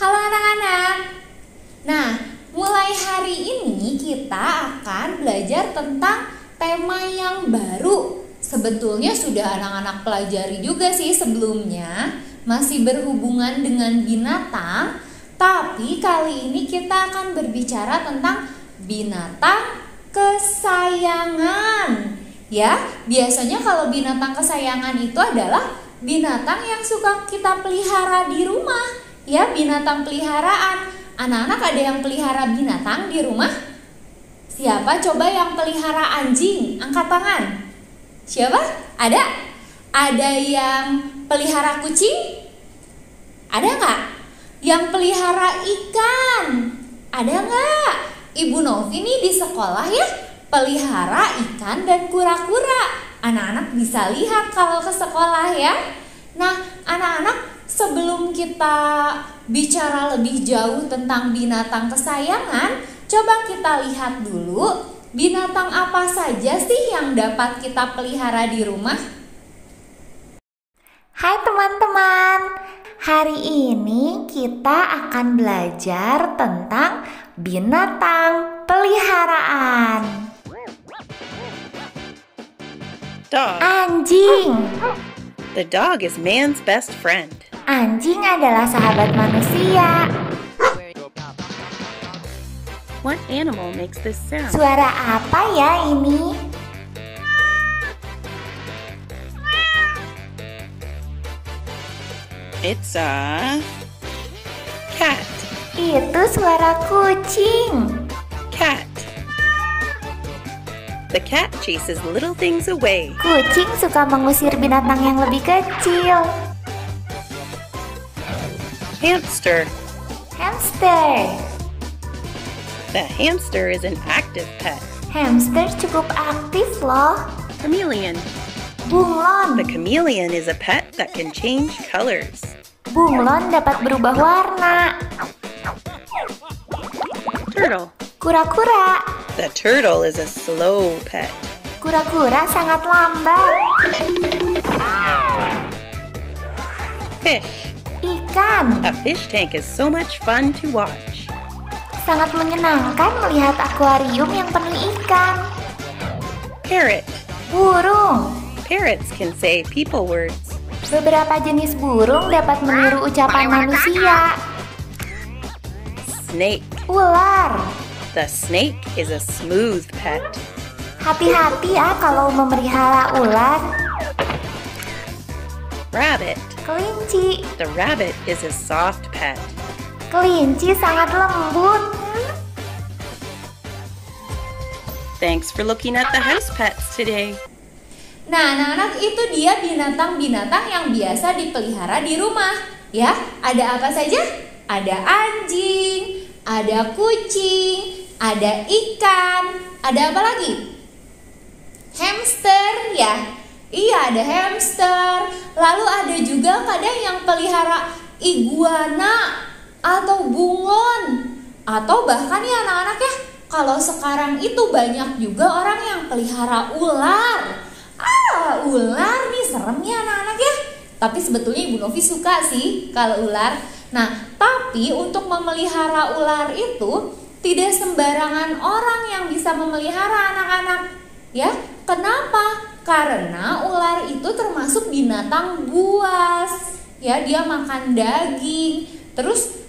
Halo anak-anak. Nah, mulai hari ini kita akan belajar tentang tema yang baru. Sebetulnya sudah anak-anak pelajari juga sih sebelumnya, masih berhubungan dengan binatang, tapi kali ini kita akan berbicara tentang binatang kesayangan. Ya, biasanya kalau binatang kesayangan itu adalah binatang yang suka kita pelihara di rumah. Ya, binatang peliharaan. Anak-anak ada yang pelihara binatang di rumah? Siapa coba yang pelihara anjing? Angkat tangan. Siapa? Ada? Ada yang pelihara kucing? Ada nggak? Yang pelihara ikan? Ada nggak? Ibu Novi nih di sekolah ya pelihara ikan dan kura-kura. Anak-anak bisa lihat kalau ke sekolah ya. Nah, anak-anak, sebelum kita bicara lebih jauh tentang binatang kesayangan, coba kita lihat dulu binatang apa saja sih yang dapat kita pelihara di rumah. Hai teman-teman, hari ini kita akan belajar tentang binatang peliharaan. Dog. Anjing. The dog is man's best friend. Anjing adalah sahabat manusia. What animal makes this sound? Suara apa ya ini? It's a cat. Itu suara kucing. Cat. The cat chases little things away. Kucing suka mengusir binatang yang lebih kecil. Hamster. Hamster. The hamster is an active pet. Hamster cukup aktif loh. Chameleon. Bunglon. The chameleon is a pet that can change colors. Bunglon dapat berubah warna. Turtle. Kura-kura. The turtle is a slow pet. Kura-kura sangat lambat. Fish. Ikan. A fish tank is so much fun to watch. Sangat menyenangkan melihat akuarium yang penuh ikan. Parrot. Burung. Parrots can say people words. Beberapa jenis burung dapat meniru ucapan manusia. Snake. Ular. The snake is a smooth pet. Hati-hati ya kalau memelihara ular. Rabbit. Kelinci. The rabbit is a soft pet. Kelinci sangat lembut. Thanks for looking at the house pets today. Nah, anak-anak, itu dia binatang-binatang yang biasa dipelihara di rumah. Ya, ada apa saja? Ada anjing, ada kucing, ada ikan, ada apa lagi? Hamster ya. Iya, ada hamster. Lalu ada juga kadang yang pelihara iguana atau bunglon. Atau bahkan ya anak-anak ya, kalau sekarang itu banyak juga orang yang pelihara ular. Ular nih serem ya anak-anak ya. Tapi sebetulnya Ibu Novi suka sih kalau ular. Nah, tapi untuk memelihara ular itu tidak sembarangan orang yang bisa memelihara anak-anak. Ya, kenapa? Karena ular itu termasuk binatang buas. Ya, dia makan daging. Terus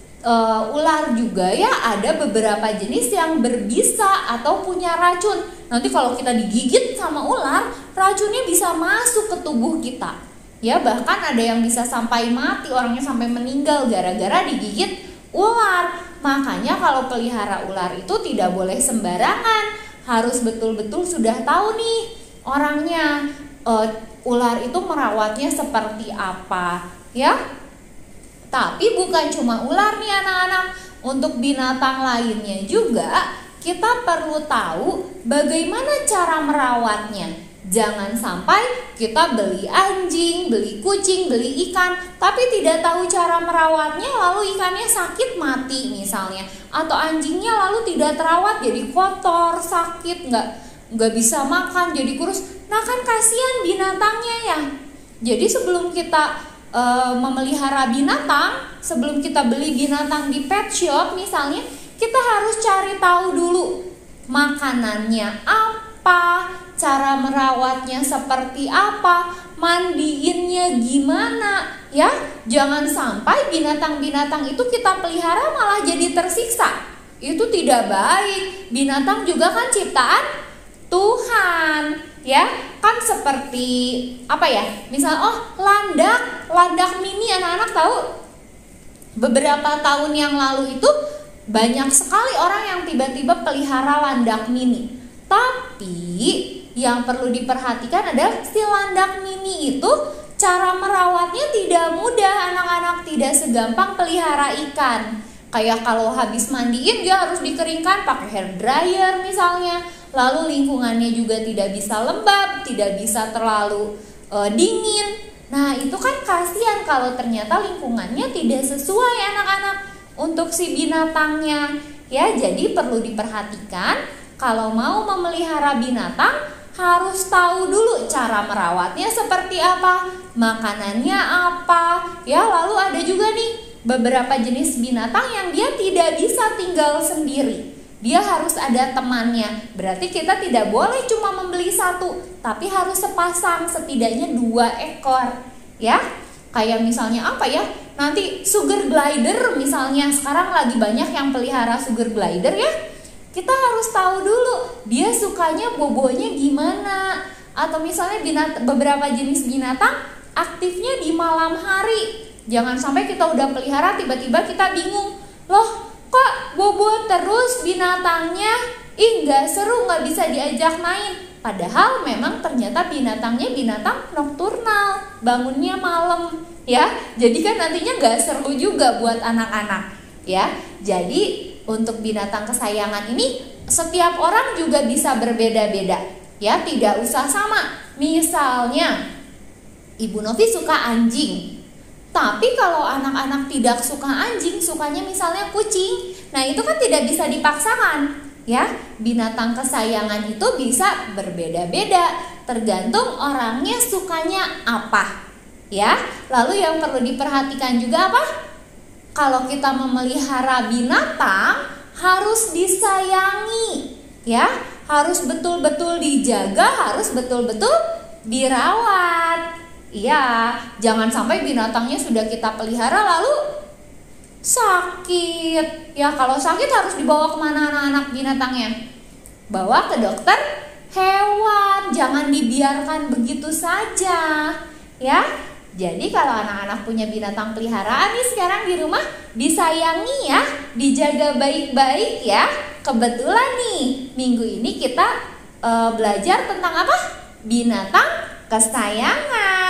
ular juga ya ada beberapa jenis yang berbisa atau punya racun. Nanti kalau kita digigit sama ular, racunnya bisa masuk ke tubuh kita. Ya, bahkan ada yang bisa sampai mati, orangnya sampai meninggal gara-gara digigit ular. Makanya kalau pelihara ular itu tidak boleh sembarangan. Harus betul-betul sudah tahu nih orangnya, ular itu merawatnya seperti apa, ya. Tapi bukan cuma ular nih anak-anak, untuk binatang lainnya juga kita perlu tahu bagaimana cara merawatnya. Jangan sampai kita beli anjing, beli kucing, beli ikan, tapi tidak tahu cara merawatnya lalu ikannya sakit mati misalnya. Atau anjingnya lalu tidak terawat jadi kotor, sakit, nggak bisa makan jadi kurus. Nah kan kasihan binatangnya ya. Jadi sebelum kita memelihara binatang, sebelum kita beli binatang di pet shop misalnya, kita harus cari tahu dulu makanannya apa, cara merawatnya seperti apa, mandiinnya gimana ya. Jangan sampai binatang-binatang itu kita pelihara malah jadi tersiksa. Itu tidak baik. Binatang juga kan ciptaan Tuhan, ya. Kan seperti apa ya? Misal landak mini, anak-anak tahu? Beberapa tahun yang lalu itu banyak sekali orang yang tiba-tiba pelihara landak mini. Tapi yang perlu diperhatikan adalah si landak mini itu cara merawatnya tidak mudah, anak-anak, tidak segampang pelihara ikan. Kayak kalau habis mandiin dia harus dikeringkan pakai hair dryer misalnya. Lalu lingkungannya juga tidak bisa lembab, tidak bisa terlalu dingin. Nah itu kan kasihan kalau ternyata lingkungannya tidak sesuai anak-anak untuk si binatangnya. Ya, jadi perlu diperhatikan kalau mau memelihara binatang harus tahu dulu cara merawatnya seperti apa, makanannya apa. Ya, lalu ada juga nih beberapa jenis binatang yang dia tidak bisa tinggal sendiri. Dia harus ada temannya. Berarti kita tidak boleh cuma membeli satu, tapi harus sepasang, setidaknya 2 ekor. Ya, kayak misalnya apa ya? Nanti sugar glider misalnya, sekarang lagi banyak yang pelihara sugar glider ya. Kita harus tahu dulu dia sukanya bobonya gimana. Atau misalnya beberapa jenis binatang aktifnya di malam hari. Jangan sampai kita udah pelihara tiba-tiba kita bingung. Loh, kok bobo terus binatangnya? Gak seru, gak bisa diajak main. Padahal memang ternyata binatangnya binatang nokturnal, bangunnya malam, ya. Jadi kan nantinya gak seru juga buat anak-anak, ya. Jadi untuk binatang kesayangan ini setiap orang juga bisa berbeda-beda, ya. Tidak usah sama. Misalnya Ibu Novi suka anjing, tapi kalau anak-anak tidak suka anjing, sukanya misalnya kucing, nah itu kan tidak bisa dipaksakan. Ya, binatang kesayangan itu bisa berbeda-beda, tergantung orangnya sukanya apa. Ya, lalu yang perlu diperhatikan juga apa? Kalau kita memelihara binatang harus disayangi, ya, harus betul-betul dijaga, harus betul-betul dirawat. Iya, jangan sampai binatangnya sudah kita pelihara lalu sakit. Ya, kalau sakit harus dibawa kemana anak-anak binatangnya? Bawa ke dokter hewan, jangan dibiarkan begitu saja. Ya, jadi kalau anak-anak punya binatang peliharaan nih sekarang di rumah, disayangi ya, dijaga baik-baik ya. Kebetulan nih minggu ini kita belajar tentang apa? Binatang kesayangan.